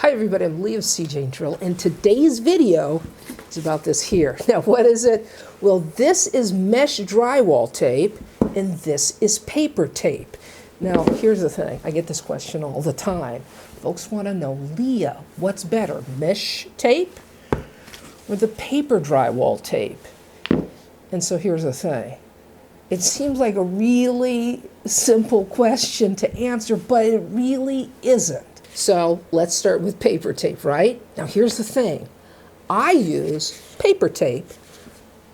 Hi everybody, I'm Leah of CJ Drill, and today's video is about this here. Now what is it? Well, this is mesh drywall tape, and this is paper tape. Now here's the thing, I get this question all the time. Folks want to know, Leah, what's better, mesh tape or the paper drywall tape? And so here's the thing. It seems like a really simple question to answer, but it really isn't. So let's start with paper tape, right? Now here's the thing. I use paper tape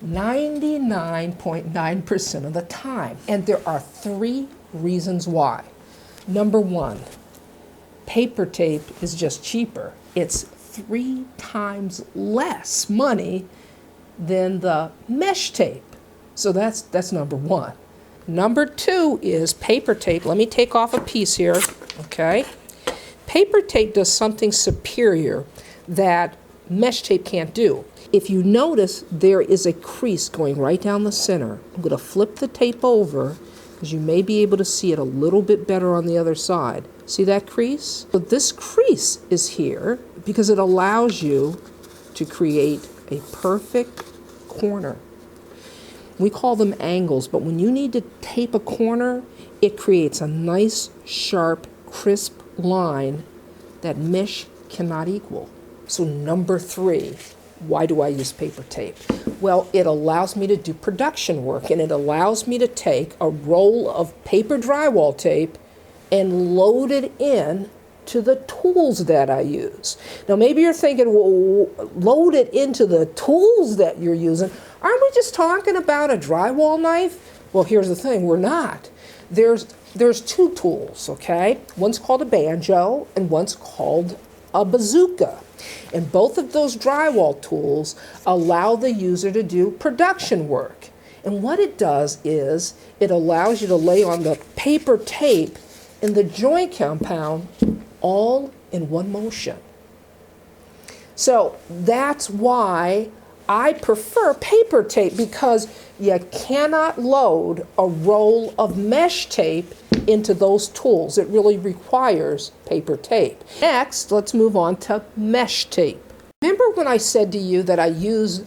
99.9% of the time. And there are 3 reasons why. Number 1, paper tape is just cheaper. It's 3 times less money than the mesh tape. So that's number 1. Number 2 is paper tape. Let me take off a piece here, okay? Paper tape does something superior that mesh tape can't do. If you notice, there is a crease going right down the center. I'm going to flip the tape over because you may be able to see it a little bit better on the other side. See that crease? So this crease is here because it allows you to create a perfect corner. We call them angles, but when you need to tape a corner, it creates a nice, sharp, crisp line that mesh cannot equal. So number 3, why do I use paper tape? Well, it allows me to do production work, and it allows me to take a roll of paper drywall tape and load it in to the tools that I use. Now maybe you're thinking, well, load it into the tools that you're using. Aren't we just talking about a drywall knife? Well, here's the thing, we're not. There's 2 tools, okay? One's called a banjo and one's called a bazooka. And both of those drywall tools allow the user to do production work. And what it does is it allows you to lay on the paper tape and the joint compound all in one motion. So that's why I prefer paper tape, because you cannot load a roll of mesh tape into those tools. It really requires paper tape. Next, let's move on to mesh tape. Remember when I said to you that I use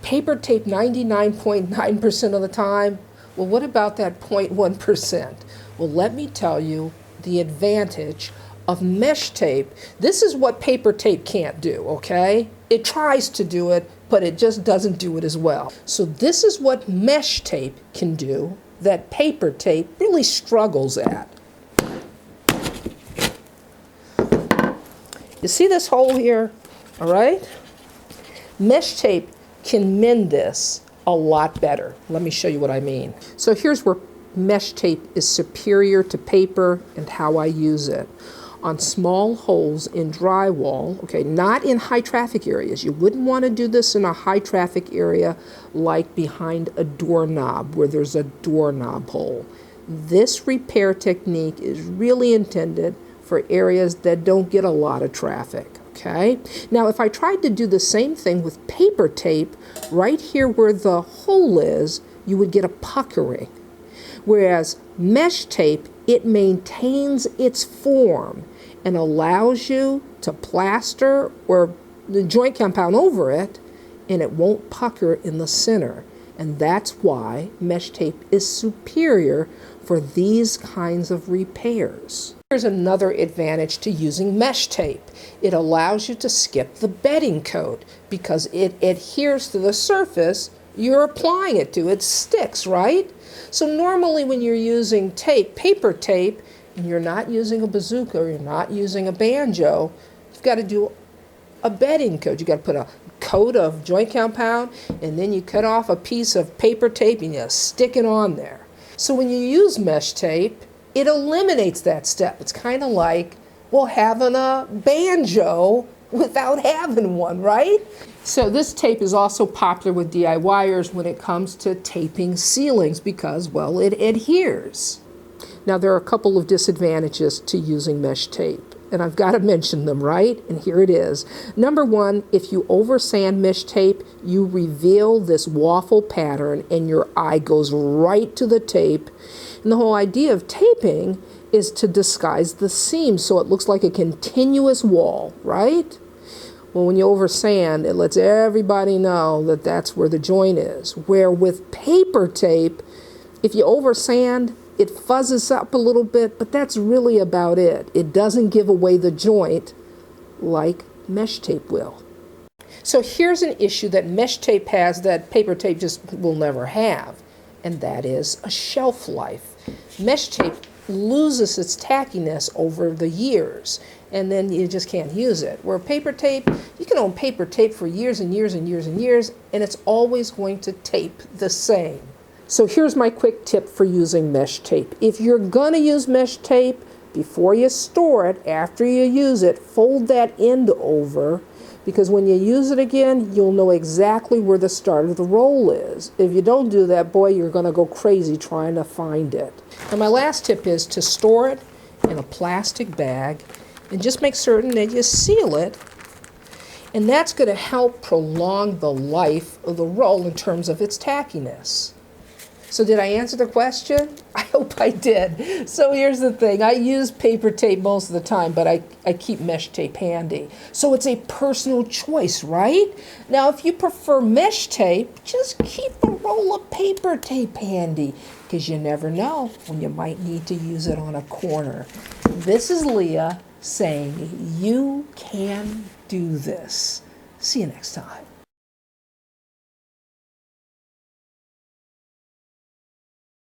paper tape 99.9% of the time? Well, what about that 0.1%? Well, let me tell you the advantage of mesh tape. This is what paper tape can't do, okay? It tries to do it, but it just doesn't do it as well. So this is what mesh tape can do that paper tape really struggles at. You see this hole here? All right? Mesh tape can mend this a lot better. Let me show you what I mean. So here's where mesh tape is superior to paper and how I use it. On small holes in drywall, okay, not in high traffic areas. You wouldn't want to do this in a high traffic area like behind a doorknob where there's a doorknob hole. This repair technique is really intended for areas that don't get a lot of traffic, okay? Now, if I tried to do the same thing with paper tape, right here where the hole is, you would get a puckering. Whereas mesh tape, it maintains its form and allows you to plaster or the joint compound over it, and it won't pucker in the center. And that's why mesh tape is superior for these kinds of repairs. Here's another advantage to using mesh tape. It allows you to skip the bedding coat because it adheres to the surface you're applying it to. It sticks, right? So normally when you're using tape, paper tape, and you're not using a bazooka or you're not using a banjo, you've got to do a bedding coat. You've got to put a coat of joint compound, and then you cut off a piece of paper tape and you stick it on there. So when you use mesh tape, it eliminates that step. It's kind of like, well, having a banjo without having one, right? So this tape is also popular with DIYers when it comes to taping ceilings because, well, it adheres. Now, there are a couple of disadvantages to using mesh tape, and I've got to mention them, right? And here it is. Number 1, if you oversand mesh tape, you reveal this waffle pattern and your eye goes right to the tape. And the whole idea of taping is to disguise the seam so it looks like a continuous wall, right? Well, when you over sand, it lets everybody know that that's where the joint is. Where with paper tape, if you over sand, it fuzzes up a little bit, but that's really about it. It doesn't give away the joint like mesh tape will. So here's an issue that mesh tape has that paper tape just will never have, and that is a shelf life. Mesh tape loses its tackiness over the years, and then you just can't use it. Where paper tape, you can own paper tape for years and years and years and years, and it's always going to tape the same. So here's my quick tip for using mesh tape. If you're going to use mesh tape, before you store it, after you use it, fold that end over, because when you use it again, you'll know exactly where the start of the roll is. If you don't do that, boy, you're going to go crazy trying to find it. And my last tip is to store it in a plastic bag and just make certain that you seal it. And that's going to help prolong the life of the roll in terms of its tackiness. So did I answer the question? I hope I did. So here's the thing. I use paper tape most of the time, but I keep mesh tape handy. So it's a personal choice, right? Now, if you prefer mesh tape, just keep a roll of paper tape handy, because you never know when you might need to use it on a corner. This is Leah saying you can do this. See you next time.